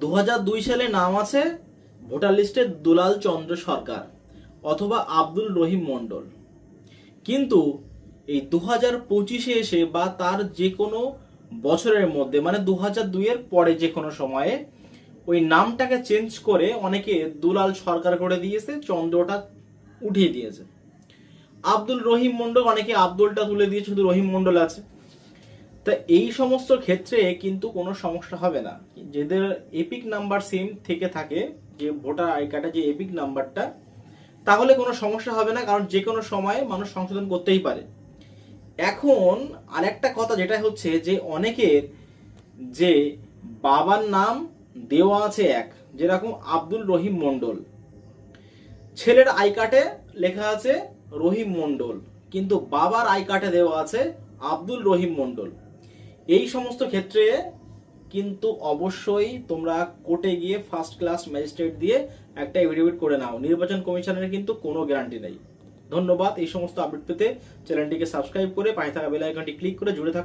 2002 সালে নাম আছে ভোটার লিস্টে দুলাল চন্দ্র সরকার অথবা আব্দুল রহিম মন্ডল, কিন্তু এই 2025-এ এসে বা তার যে কোনো বছরের মধ্যে মানে 2002 এর পরে যে কোনো সময়ে ওই নামটাকে চেঞ্জ করে অনেকে দুলাল সরকার করে দিয়েছে, চন্দ্রটা উঠিয়ে দিয়েছে। আব্দুল রহিম মন্ডল অনেকে আব্দুলটা তুলে দিয়ে শুধু রহিম মন্ডল আছে। তা এই সমস্ত ক্ষেত্রে কিন্তু কোনো সমস্যা হবে না, যাদের এপিক নাম্বার সেম থেকে থাকে, যে ভোটার আই কার্ডে যে এপিক নাম্বারটা, তাহলে কোনো সমস্যা হবে না, কারণ যে কোনো সময় মানুষ সংশোধন করতেই পারে। এখন আরেকটা কথা যেটা হচ্ছে যে অনেকের যে বাবার নাম দেওয়া আছে এক, যেরকম আব্দুল রহিম মন্ডল, ছেলের আই কার্ডে লেখা আছে রহিম মন্ডল, কিন্তু বাবার আই কার্ডে দেওয়া আছে আব্দুল রহিম মন্ডল। এই সমস্ত ক্ষেত্রে কিন্তু অবশ্যই তোমরা কোর্টে গিয়ে ফার্স্ট ক্লাস ম্যাজিস্ট্রেট দিয়ে একটা এফিডেভিট করে নাও, নির্বাচন কমিশনের কিন্তু কোনো গ্যারান্টি নেই। ধন্যবাদ। এই সমস্ত আপডেট পেতে চ্যানেলটিকে সাবস্ক্রাইব করে পাশে থাকা বেল আইকনটি ক্লিক করে জুড়ে থাকুন।